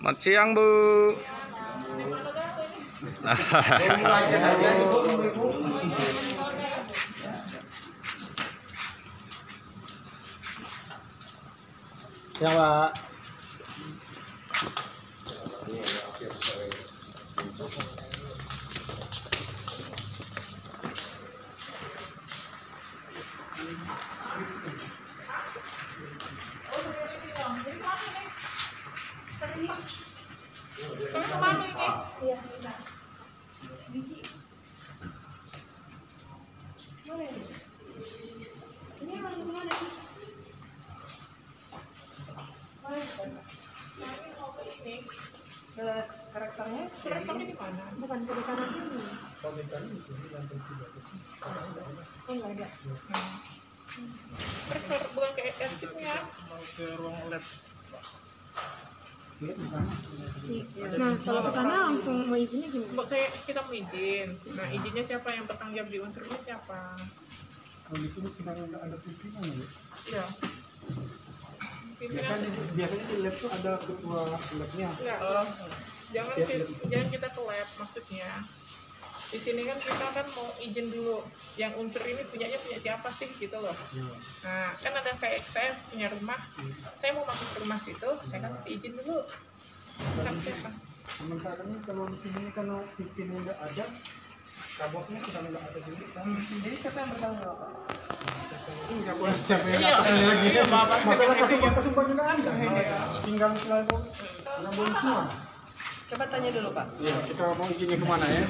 Selamat siang, Bu. Siang, Pak. Karakternya di mana? Bukan di kanan ini. Oh, enggak ada. Terus bukan kayak archivnya. Mau ke ruang lab. Nah, kalau ke sana langsung mau izinnya gimana? Kita mau izin. Nah, izinnya siapa yang bertanggung jawab di unsurnya siapa? Kalau di sini sedang ada pimpinan ya? Iya. Biasanya di lab tuh ada ketua labnya. Enggak, jangan kita ke lab maksudnya. Di sini kan kita kan mau izin dulu. Yang unsur ini punya siapa sih gitu loh. Nah, kan ada kayak saya punya rumah. Saya mau masuk ke rumah situ, saya kan mesti izin dulu. Sama siapa? Sementara ini kalau di sini kalau pimpinnya nggak ada, kaboknya sudah nggak ada juga. Jadi siapa yang bertanggung jawab? Siapa yang atasnya lagi? Masalah kesumbangnya nggak ada. Tinggal selalu nggak boleh semua. Coba tanya dulu, Pak. Iya, kita mau izinnya kemana ya?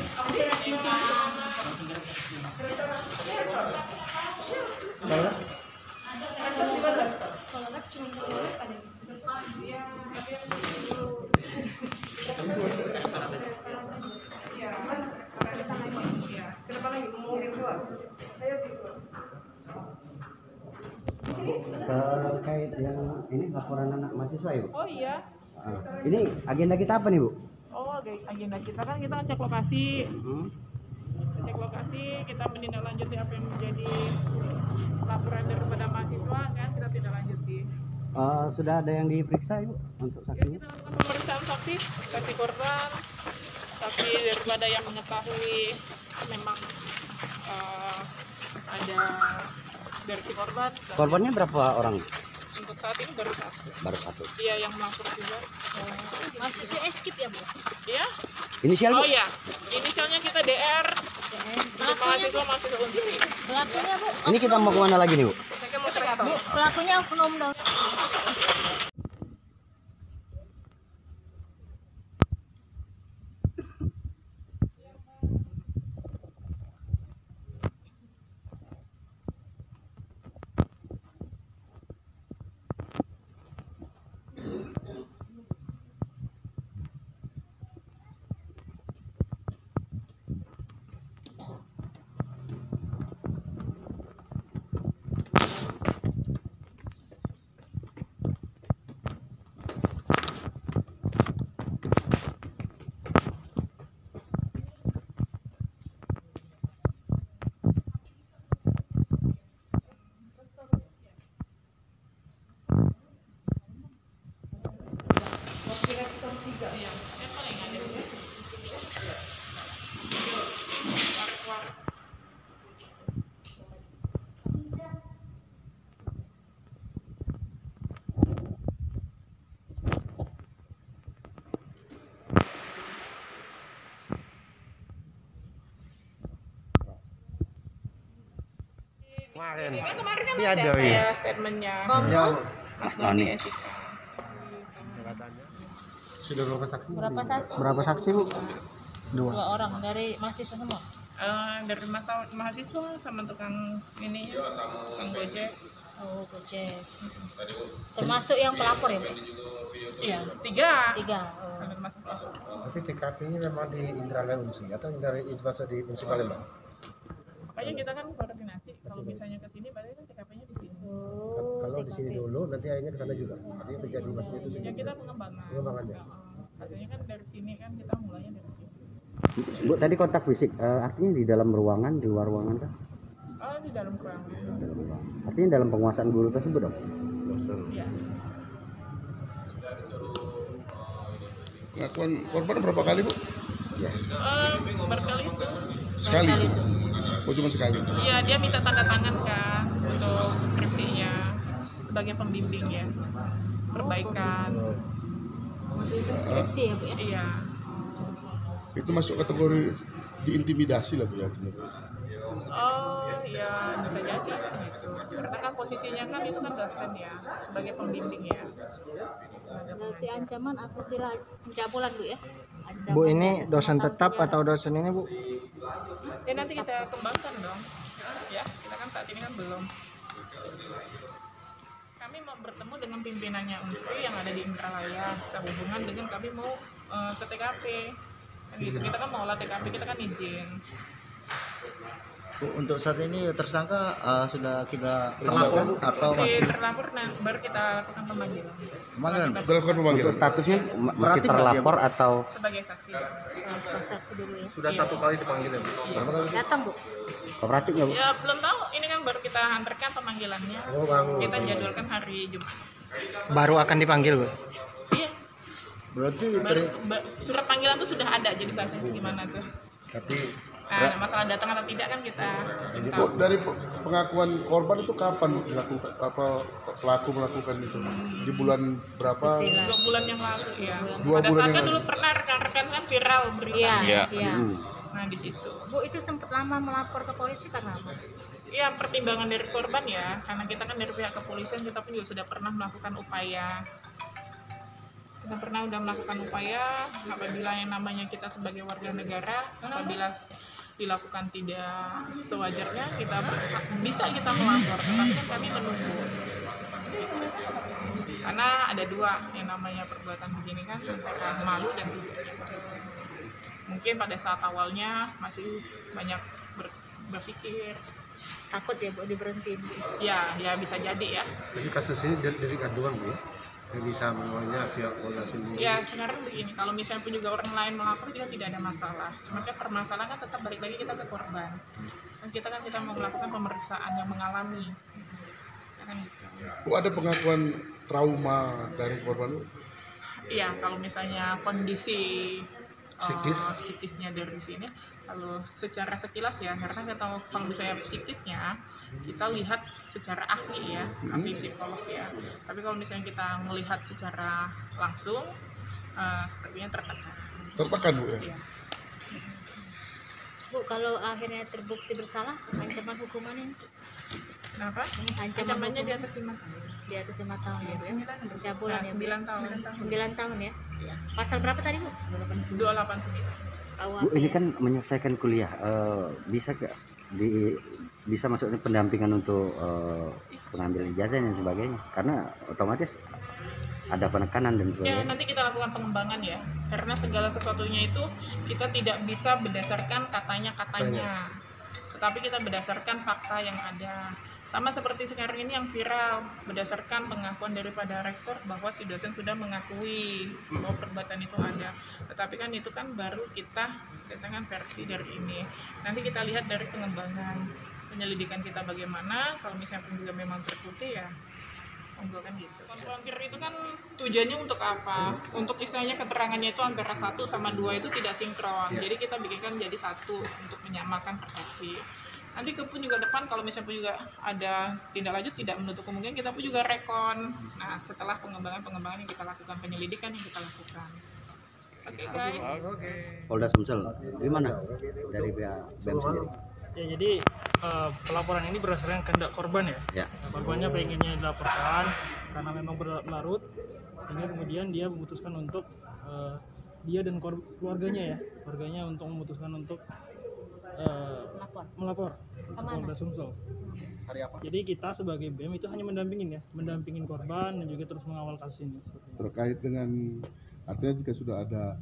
Terkait yang ini laporan anak mahasiswa ya, Bu? Oh iya. Ini agenda kita apa nih, Bu? Oh, agenda kita kan kita ngecek lokasi. Cek lokasi, kita menindaklanjuti apa yang menjadi laporan daripada mahasiswa kan kita tindak lanjuti. Sudah ada yang diperiksa, Ibu, untuk Ya, saksinya? kita lakukan pemeriksaan saksi korban, saksi daripada yang mengetahui memang ada dari si korban. Korbannya berapa orang? Untuk saat ini baru satu. Baru satu. Dia yang melapor juga. Mahasiswa eskip ya, Bu? Iya? Inisial, Oh Bu? iya, inisialnya kita DR. Untuk mahasiswa unsur. Pelakunya, Bu? Ini kita mau kemana lagi nih, Bu? Saya mau cerita. Bu, pelakunya oknum dong. Kemarin. Kemarin kan Ini ada saya ya. statementnya. Ya, Mas Noni. Noni SIK. Sudah berapa saksi? Berapa saksi? Berapa saksi, Bu? Dua. 2 orang dari mahasiswa semua. Dari mahasiswa sama tukang ini ya, tukang Gojek. Oh, Gojek. Termasuk yang pelapor ya, Bu? Iya, 3. 3. Oh. Termasuk pelapor. Tapi TKP-nya memang di Indralaya Unsri atau di Unsri Palembang? Makanya kita kan koordinasi. Kalau misalnya ke sini, berarti kan TKP-nya di sini. Oh, Kalau di sini dulu, nanti akhirnya ke sana juga. Jadi terjadi maksudnya itu Ya kita pengembangan. pengembangannya. Katanya kan dari sini kan kita mulainya dari sini. Bu, tadi kontak fisik, artinya di dalam ruangan, di luar ruangan kan? Oh, di dalam ruangan. Artinya dalam penguasaan guru tersebut dong? Iya. Pengakuan korban berapa kali, Bu? Ya. Berkali itu. Sekali. Kali itu. Oh, cuma sekali. Iya, dia minta tanda tangan kan untuk skripsinya sebagai pembimbing ya. Perbaikan. Itu skripsi ya, Bu ya? Iya. Itu masuk kategori diintimidasi lah, Bu ya. Oh, ya bisa jadi gitu. Karena kan posisinya kan itu kan dosen ya, sebagai pembimbing ya. Ada Berarti pengajar. ancaman asusila pencabulan, Bu ya? Ancaman Bu, ini dan dosen 5 tahun tetap penjara. atau dosen ini, Bu? Ya nanti kita kembangkan dong. Ya, kita kan saat ini kan belum. Kami mau bertemu dengan pimpinannya Unsri yang ada di Indralaya sehubungan dengan kami mau ke TKP. Kan gitu. Kita kan mau olah TKP, kita kan izin. Bu, untuk saat ini tersangka sudah kita periksakan atau Si masih terlapor nah, baru kita lakukan pemanggilan. pemanggilan? Kita Sudah lakukan pemanggilan. Untuk statusnya masih Berarti nggak terlapor dia, Bu? atau sebagai saksi. Saksi dulu ya. Sudah satu kali dipanggil ya, Bu? Berapa kali? Datang, Bu. kooperatif ya, Bu? Ya belum tahu, ini kan baru kita antarkan pemanggilannya. Oh, baru. Kita jadwalkan hari Jumat. Baru akan dipanggil, Bu? Iya, Berarti surat panggilan tuh sudah ada, jadi bahasanya gimana tuh. tapi Nah, masalah datang atau tidak kan kita Bu, tahu. dari pengakuan korban itu kapan dilakukan apa pelaku melakukan itu? Di bulan berapa? Susila. 2 bulan yang lalu ya. 2 Pada bulan saat yang kan lalu. dulu pernah rekan-rekan kan viral berita. Iya, Iya. iya. Nah di situ. Bu, itu sempat lama melapor ke polisi karena apa? Ya pertimbangan dari korban ya, karena kita kan dari pihak kepolisian kita pun juga sudah pernah melakukan upaya. Kita pernah udah melakukan upaya apabila yang namanya kita sebagai warga negara, apabila dilakukan tidak sewajarnya bisa kita melapor, tetapi kan kami menunggu. Karena ada dua yang namanya perbuatan begini kan antara malu dan tidak. Mungkin pada saat awalnya masih banyak berpikir, Takut ya, Bu, diberhentiin. ya bisa jadi ya. Jadi kasus ini dari gantungan, Bu ya? Yang bisa mengawalnya pihak Polda sendiri. Ya sekarang begini, kalau misalnya pun juga orang lain melapor juga tidak ada masalah. Cuma kan permasalahan kan tetap balik lagi kita ke korban. Dan kita kan bisa mau melakukan pemeriksaan yang mengalami. Ya kan gitu. Bu, ada pengakuan trauma dari korban, Bu? Iya, kalau misalnya kondisi Psikisnya dari sini, kalau secara sekilas ya, karena kita tahu kalau misalnya psikisnya kita lihat secara ahli ya, ahli psikolog ya. Tapi kalau misalnya kita melihat secara langsung, sepertinya tertekan. Tertekan, Bu ya? Iya. Bu, kalau akhirnya terbukti bersalah, ancaman hukumannya Kenapa? Ancamannya Ancamannya di atas 5 tahun. di atas 5 tahun ya, Bu ya? Pencabulan ya, Bu? 9 tahun. 9 tahun ya? Pasal berapa tadi, Bu? 289. KUHP Bu, ini ya? kan menyelesaikan kuliah, bisa gak bisa masuknya pendampingan untuk pengambil ijazah dan sebagainya? Karena otomatis ada penekanan dan Ya, sebagainya. nanti kita lakukan pengembangan ya. Karena segala sesuatunya itu kita tidak bisa berdasarkan katanya. Tetapi kita berdasarkan fakta yang ada. Sama seperti sekarang ini yang viral, berdasarkan pengakuan daripada rektor bahwa si dosen sudah mengakui bahwa perbuatan itu ada. Tetapi kan itu kan baru kita berdasarkan versi dari ini. Nanti kita lihat dari pengembangan penyelidikan kita bagaimana. Kalau misalnya pun juga memang terbukti ya, monggo kan gitu. Konfrontir itu kan tujuannya untuk apa? Untuk istilahnya keterangannya itu antara 1 sama 2 itu tidak sinkron. Jadi kita bikinkan jadi 1 untuk menyamakan persepsi. Nanti ke pun juga depan kalau misalnya pun juga ada tindak lanjut tidak menutup kemungkinan kita pun juga rekon. Nah setelah pengembangan yang kita lakukan, penyelidikan yang kita lakukan. Oke guys. Polda Sumsel, gimana dari pihak BEM sendiri? Ya, jadi pelaporan ini berdasarkan kehendak korban ya. Ya. Korbannya pengennya dilaporkan karena memang berlarut, sehingga kemudian dia memutuskan untuk dia dan keluarganya ya, keluarganya untuk memutuskan untuk melapor ke Kemana? Polda Sumsel. Jadi kita sebagai BEM itu hanya mendampingin korban dan juga terus mengawal kasus ini. Terkait dengan artinya jika sudah ada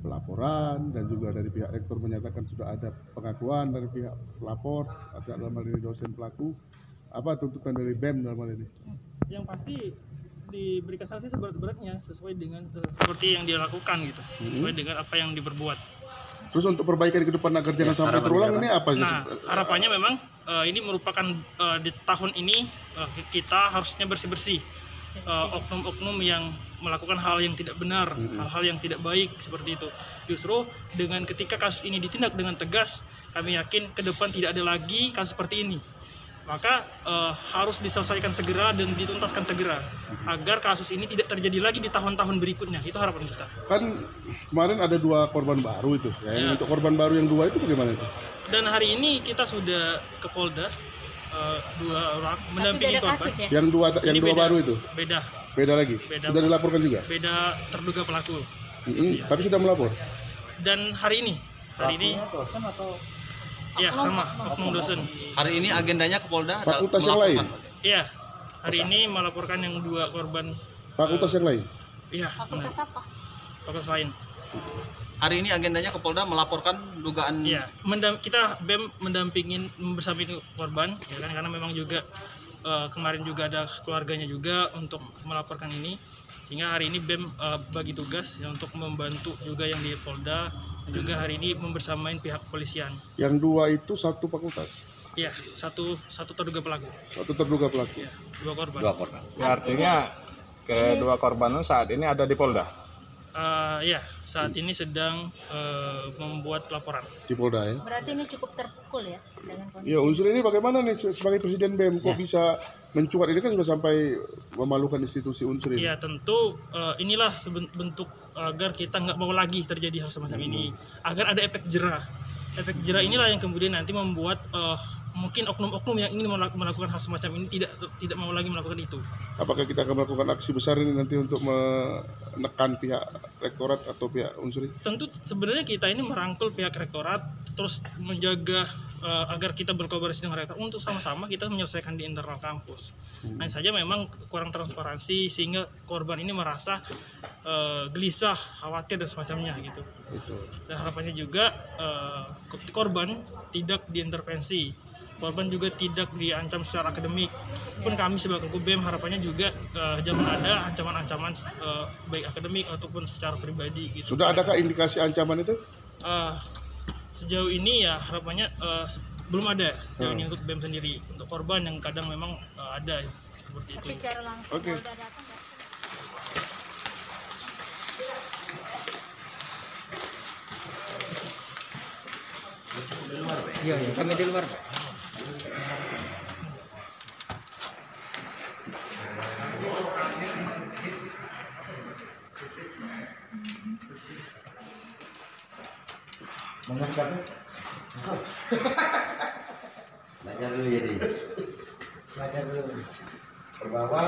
pelaporan dan juga dari pihak rektor menyatakan sudah ada pengakuan dari pihak pelapor atau dalam hal ini dosen pelaku, apa tuntutan dari BEM dalam hal ini? Yang pasti diberikan sanksi seberat-beratnya sesuai dengan seperti yang dia lakukan gitu, sesuai dengan apa yang diperbuat. Terus untuk perbaikan ke depan agar jangan sampai terulang ini apa? Nah, harapannya memang ini merupakan di tahun ini kita harusnya bersih-bersih oknum-oknum yang melakukan hal yang tidak benar, hal-hal yang tidak baik seperti itu. Justru dengan ketika kasus ini ditindak dengan tegas, kami yakin ke depan tidak ada lagi kasus seperti ini. Maka harus diselesaikan segera dan dituntaskan segera agar kasus ini tidak terjadi lagi di tahun-tahun berikutnya. Itu harapan kita. Kan kemarin ada 2 korban baru itu ya. Ya. Untuk korban baru yang 2 itu bagaimana itu? Dan hari ini kita sudah ke Polda 2 orang mendampingi korban. ya? Yang Ini dua beda. baru itu Beda lagi. Sudah dilaporkan juga. beda terduga pelaku. Tapi sudah melapor. Dan hari ini dosen atau ya sama oknum dosen. Hari ini agendanya ke Polda Fakultas yang lain. Iya, hari ini melaporkan yang 2 korban. Fakultas yang lain. Iya, Fakultas apa? fakultas lain. Hari ini agendanya ke Polda melaporkan dugaan Iya, kita BEM mendampingin bersama korban, ya kan, karena memang juga kemarin juga ada keluarganya juga untuk melaporkan ini, sehingga hari ini BEM bagi tugas ya untuk membantu juga yang di Polda, dan juga hari ini membersamain pihak kepolisian. Yang 2 itu satu fakultas. Iya, satu terduga pelaku. Satu terduga pelaku. Iya, 2 korban. Ya, artinya kedua korban saat ini ada di Polda. Ya, saat ini sedang membuat laporan. Di Polda ya. Berarti ini cukup terpukul ya dengan kondisi. Ya, unsur ini bagaimana nih sebagai Presiden BEM kok bisa mencuat ini kan sudah sampai memalukan institusi unsur ini. Ya tentu inilah bentuk agar kita nggak mau lagi terjadi hal semacam ini, agar ada efek jerah. Efek jerah inilah yang kemudian nanti membuat mungkin oknum-oknum yang ingin melakukan hal semacam ini tidak mau lagi melakukan itu. Apakah kita akan melakukan aksi besar ini nanti untuk menekan pihak rektorat atau pihak unsur ini? Tentu sebenarnya kita ini merangkul pihak rektorat, terus menjaga agar kita berkolaborasi dengan rektor untuk sama-sama kita menyelesaikan di internal kampus. Hanya saja memang kurang transparansi sehingga korban ini merasa gelisah, khawatir dan semacamnya gitu. Dan harapannya juga korban tidak diintervensi. Korban juga tidak diancam secara akademik. Pun kami sebagai BEM harapannya juga jangan ada ancaman-ancaman baik akademik ataupun secara pribadi gitu. Sudah adakah indikasi ancaman itu? Sejauh ini ya harapannya belum ada sejauh ini untuk BEM sendiri. Untuk korban yang kadang memang ada seperti itu. Tapi secara langsung Oke. Polda datang nggak? Iya, kami di luar. Belajar dulu jadi. Perbawa.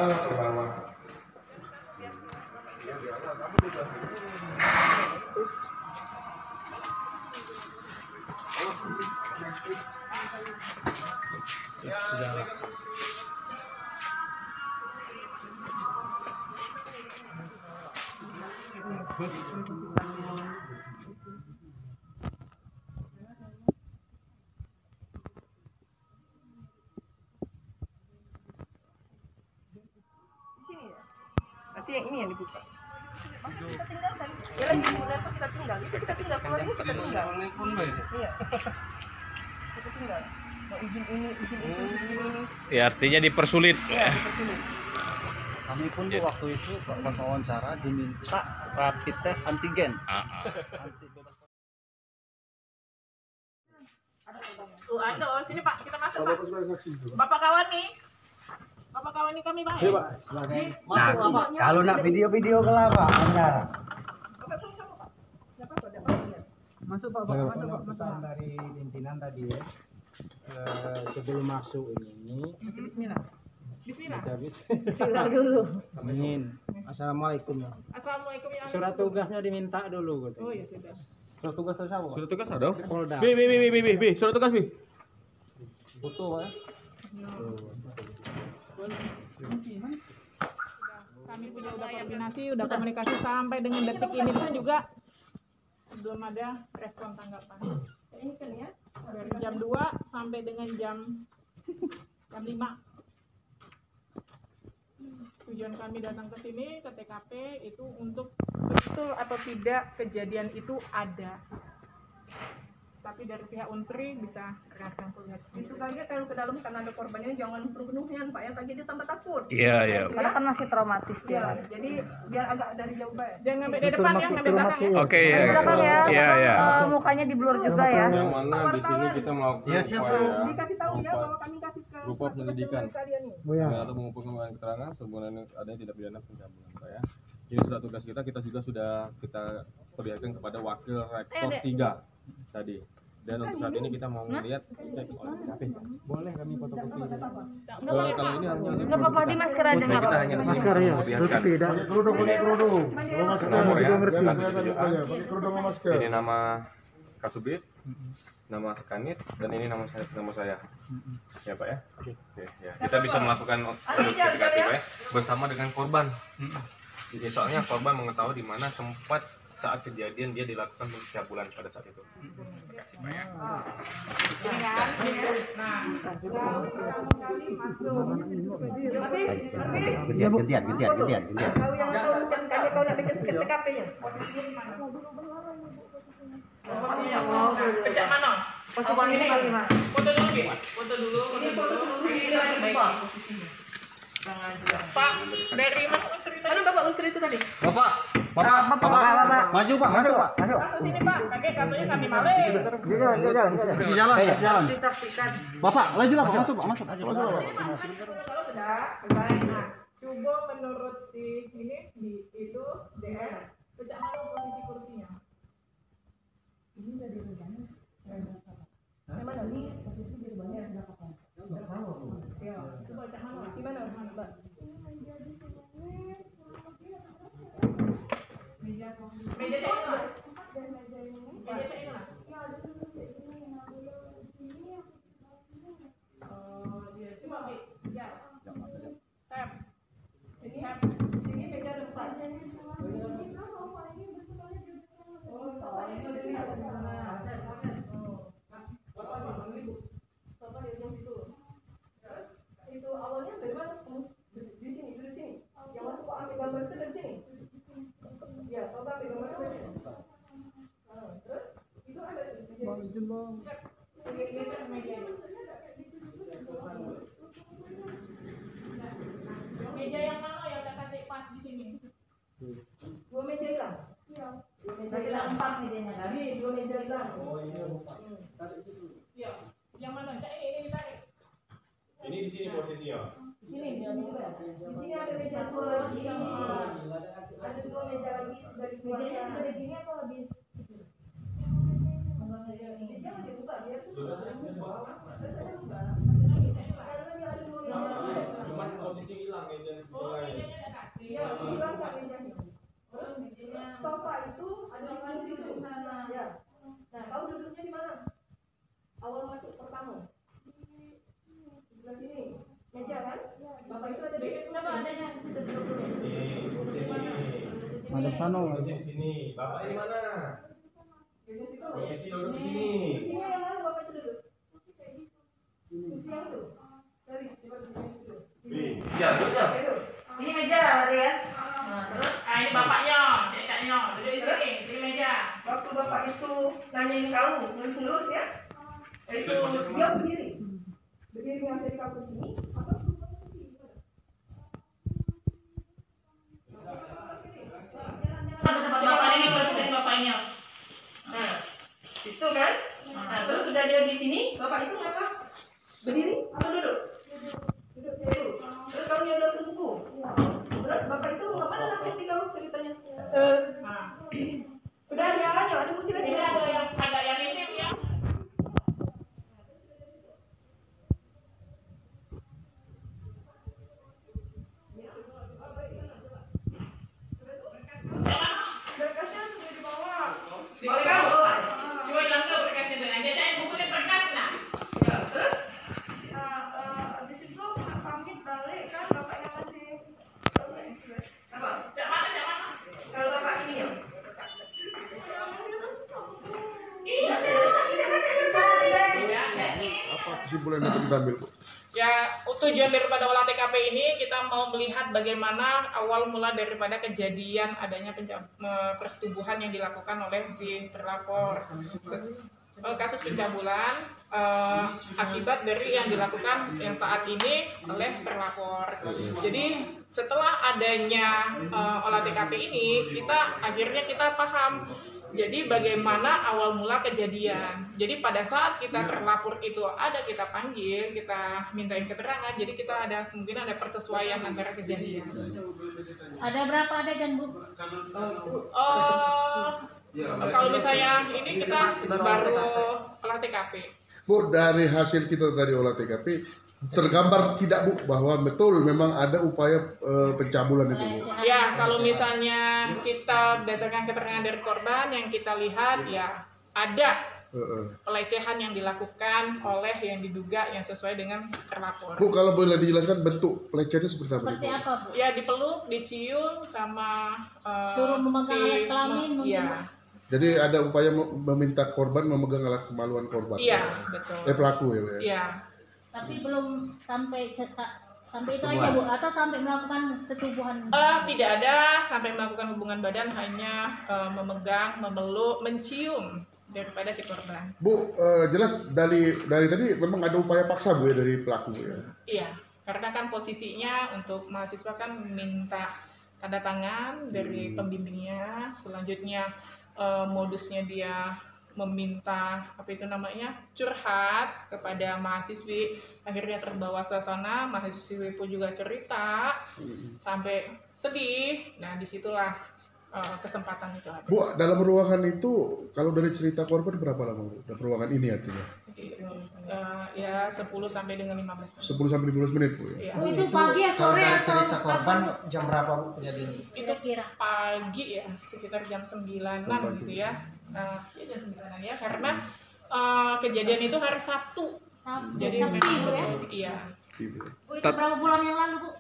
Nanti yang ini yang dibuka. Kita tinggalkan. Ya lagi laptop kita tinggal. Itu kita tinggal keluar ini kita tinggal. Iya. Kita tinggal. Mau izin ini, izin itu, izin ini. Ya, artinya dipersulit. Iya, dipersulit. Kami pun tuh waktu itu pas wawancara diminta rapid test antigen. Anti bebas. Ada, sini Pak, kita masuk Pak. Bapak kawan nih. Bapak kawan nih kami Pak. Iya Pak. Nah, kalau nak video-video kelapa antara. Masuk Pak, masuk Pak, masuk. Dari pimpinan tadi ya, sebelum masuk ini Bismillah. Bismillah. Bismillah dulu. Amin. Assalamualaikum ya. Assalamualaikum ya. Surat tugasnya diminta dulu gitu. Oh iya sudah. Surat tugas dari siapa? Surat tugas ada? Polda. Bi, surat tugas Bi. Butuh Pak. Kami punya udah koordinasi, udah komunikasi sampai dengan detik ini pun juga belum ada respon tanggapan. Ini kan ya dari jam 2 sampai dengan jam 5. 7 tujuan kami datang ke sini ke TKP itu untuk betul atau tidak kejadian itu ada. Tapi dari pihak Unsri bisa lihat. Itu kaget kalau ke dalam karena ada korbannya jangan penuh-penuhan Pak ya, tadi dia tambah takut. Iya. Karena kan masih traumatis dia. Iya, jadi biar agak dari jauh Pak. Jangan ngambil di depan ya, ngambil belakang ya. Oke, ya. Belakang ya. Iya. Mukanya di blur juga ya. Yang mana di sini kita melakukan upaya Dikasih tahu ya bahwa kami kasih ke berupa penyelidikan kalian nih. atau mengumpulkan keterangan sebenarnya adanya tindak pidana pencabulan, Pak ya. Ini sudah tugas kita juga sudah kita perlihatkan kepada wakil rektor 3 tadi. Dan untuk saat ini kita mau melihat boleh kami fotokopi. Kalau ini hanya Nggak apa-apa di masker aja nggak kita apa-apa. hanya masker ya. Pakai kerudung. Masker. Pakai kerudung sama masker. Ini nama Kasubit, nama Sekanit, dan ini nama saya. Ya Pak ya. Oke. Ya. Kita bisa melakukan identifikasi Pak ya, bersama dengan korban. Jadi soalnya korban mengetahui di mana tempat saat kejadian dia dilakukan pencabulan pada saat itu. Terima kasih Pak ya. Gantian. Tahu yang tahu kan kalau nak dekat ke TKP-nya. Pecah mana? Posisi ini kali Mas. Foto dulu, Bi. Foto dulu. Ini lagi baik posisinya. Pak, dari mana Unsri tadi? Mana Bapak Unsri itu tadi? Bapak. Maju Pak, masuk Pak. Masuk sini Pak, kakek katanya kami maling. Jalan. Bapak, laju lah Pak, masuk Pak, masuk. Kalau sudah, baik. Nah, coba menurut di sini itu DR. Pecah mana posisi kursinya? Ini udah di rujana. Mana nih? Posisi di rumahnya ada berapa? Ya, coba cak mana? Di mana, Mbak? Meja cak mana? Meja cak mana? Oh, dia cuma ya. Tap. Ini tap. Ini meja depan. Itu awalnya dari mana? Di sini. Yang masuk kok ambil gambar itu dari sini. Ya, coba ambil gambar itu dari sini. Terus itu ada Meja yang mana yang udah kasih pas di sini? 2 meja hilang. Iya. 2 meja hilang 4 mejanya tadi, 2 meja hilang. Oh ini Iya. Yang mana? Cak ini tarik. Ini di sini posisinya. Di sini ada meja 2 lagi. Ada 2 meja lagi dari mejanya dari sini atau habis? Meja masih buka biar. Cuman posisi hilang meja. Iya, hilang Kak mejanya. Sofa itu ada di situ. Ya. Nah, kau duduknya di mana? Awal masuk pertama. Sebelah sini. Meja kan? Bapak itu ada di kenapa adanya di situ duduk dulu. Ada sana di sini. Bapak di mana? Posisi duduk di sini. Ini yang mana Bapak itu duduk? Kursi yang itu. Dari Ya. ini meja, ya. Nah, terus ini bapaknya, cekaknya, duduk di sini, di meja. Waktu Bapak itu nanyain kamu, lurus ya. Itu dia berdiri. Berdiri ngasih kamu sini. Bapak ini berarti bapaknya. Nah, itu kan. Nah, terus sudah dia di sini, Bapak itu ngapa? Berdiri atau duduk? Duduk dulu. Terus kamu nyodor ke buku. Terus Bapak itu ngapain nanti kalau ceritanya? Udah ada aja, ada musik lagi. Ini ada yang agak yang ini ya. Berkasnya sudah dibawa. Boleh kamu? Coba hilang ke berkasnya dengan cecak bukunya berkas nah. Ya, terus habis itu pamit balik kan bapaknya masih apa? Cak mana? Kalau bapak ini ya. Iya. Apa kesimpulan yang dapat kita ambil, Bu? Ya, tujuan daripada olah TKP ini kita mau melihat bagaimana awal mula daripada kejadian adanya persetubuhan yang dilakukan oleh si terlapor. Kasus pencabulan akibat dari yang dilakukan yang saat ini oleh terlapor. Jadi setelah adanya olah TKP ini, akhirnya kita paham. Jadi bagaimana awal mula kejadian. Jadi pada saat kita terlapor itu kita panggil, kita mintain keterangan. Jadi mungkin ada persesuaian antara kejadian. Ada berapa adegan, Bu? Kalau misalnya ini kita baru olah TKP. Bu, dari hasil kita tadi olah TKP tergambar tidak Bu bahwa betul memang ada upaya pencabulan itu Bu? Ya, kalau misalnya kita berdasarkan keterangan dari korban yang kita lihat ya ada pelecehan yang dilakukan oleh yang diduga yang sesuai dengan terlapor. Bu, kalau boleh dijelaskan bentuk pelecehannya seperti apa? Seperti apa, Bu? Ya dipeluk, dicium, sama suruh memegang alat kelamin mungkin. Iya. Jadi ada upaya meminta korban memegang alat kemaluan korban. Iya, betul. Pelaku ya Bu? Iya. Tapi belum sampai itu aja Bu, atau sampai melakukan setubuhan? Tidak ada sampai melakukan hubungan badan, hanya memegang, memeluk, mencium daripada si korban. Bu, jelas dari tadi memang ada upaya paksa Bu ya dari pelaku ya? Iya, karena kan posisinya untuk mahasiswa kan minta tanda tangan dari pembimbingnya, selanjutnya modusnya dia meminta curhat kepada mahasiswi, akhirnya terbawa suasana, mahasiswi pun juga cerita sampai sedih. Nah disitulah kesempatan itu ada. Bu, dalam ruangan itu kalau dari cerita korban berapa lama Bu? Dalam ruangan ini artinya? Ya 10 sampai dengan 15 menit. 10 sampai 15 menit Bu ya? Ya. Itu pagi ya, sore dari atau cerita korban jam berapa Bu kejadian? Itu pagi ya, sekitar jam 9-an gitu ya. Jam 9-an ya, karena kejadian itu hari Sabtu. Jadi Sabtu ya? Iya. Bu, itu berapa bulan yang lalu Bu?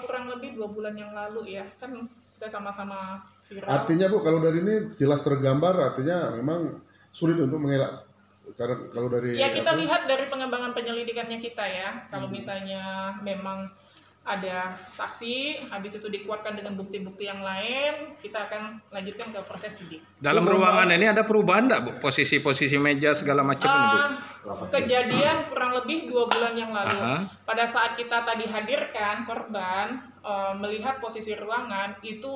Kurang lebih 2 bulan yang lalu ya, kan kita sama-sama viral. Artinya Bu, kalau dari ini jelas tergambar, artinya memang sulit untuk mengelak. Karena kalau dari ya kita lihat dari pengembangan penyelidikannya kita ya, kalau misalnya memang ada saksi, habis itu dikuatkan dengan bukti-bukti yang lain, kita akan lanjutkan ke proses sidik. Dalam ruangan ini ada perubahan enggak Bu? Posisi-posisi meja segala macam ini Bu? Kejadian kurang lebih 2 bulan yang lalu. Pada saat kita tadi hadirkan korban, melihat posisi ruangan itu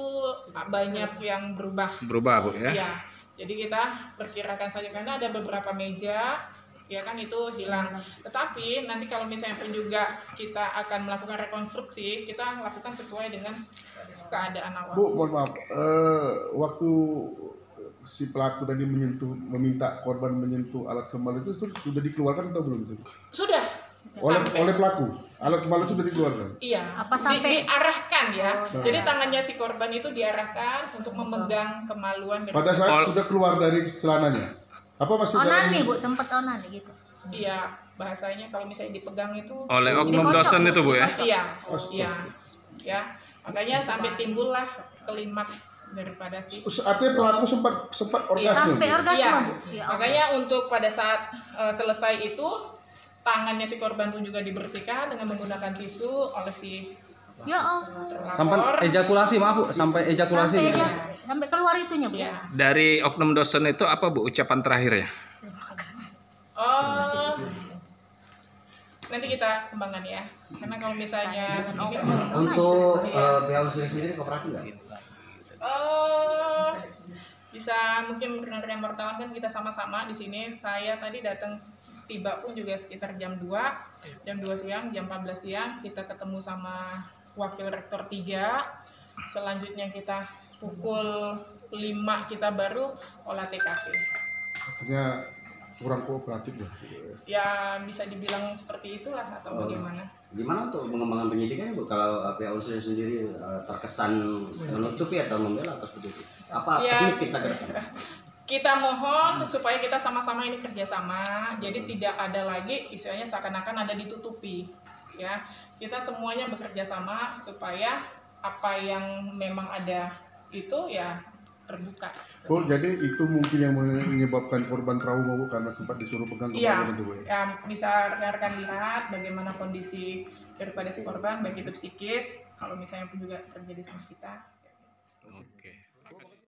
banyak yang berubah. Berubah Bu ya? Ya. Jadi kita perkirakan saja karena ada beberapa meja ya kan itu hilang. Tetapi nanti kalau misalnya pun juga kita akan melakukan rekonstruksi, kita lakukan sesuai dengan keadaan awal. Bu, mohon maaf, waktu si pelaku tadi meminta korban menyentuh alat kemaluan itu sudah dikeluarkan atau belum itu? Sudah. Oleh pelaku, alat kemaluan sudah dikeluarkan? Iya. Apa sampai diarahkan ya? Jadi tangannya si korban itu diarahkan untuk memegang kemaluan. Pada saat sudah keluar dari celananya? Apa masih onani Bu, sempat onani gitu? Iya, bahasanya kalau misalnya dipegang itu oleh oknum dosen itu Bu ya? Iya, iya, ya. Makanya sampai timbullah klimaks daripada si. Artinya pelaku sempat orgasme. Sampai orgasme Bu. Ya, makanya untuk pada saat selesai itu tangannya si korban pun juga dibersihkan dengan menggunakan tisu oleh si. Ya sampai ejakulasi, maaf Bu, sampai ejakulasi. Sampai keluar itunya Bu. Ya. Dari oknum dosen itu apa Bu ucapan terakhir ya? Nanti kita kembangkan ya. Karena kalau misalnya untuk pihak usaha sendiri kooperatif nggak? Bisa mungkin rekan-rekan wartawan kan kita sama-sama di sini. Saya tadi datang tiba pun juga sekitar jam 2 siang, jam 14 siang kita ketemu sama wakil rektor 3. Selanjutnya kita pukul 5 kita baru olah TKP. Artinya kurang kooperatif ya? Ya bisa dibilang seperti itulah atau bagaimana? Gimana untuk pengembangan penyidikan Bu? Kalau pihak unsur sendiri terkesan menutupi atau membela atau seperti itu? Apa teknik kita ke depan? Kita mohon supaya kita sama-sama ini kerjasama, jadi tidak ada lagi istilahnya seakan-akan ada ditutupi, ya. Kita semuanya bekerja sama supaya apa yang memang ada itu ya terbuka. Bu, jadi itu mungkin yang menyebabkan korban trauma, Bu, karena sempat disuruh pegang kepala itu, Bu. Ya, bisa rekan lihat bagaimana kondisi daripada si korban, baik itu psikis, kalau misalnya pun juga terjadi sama kita.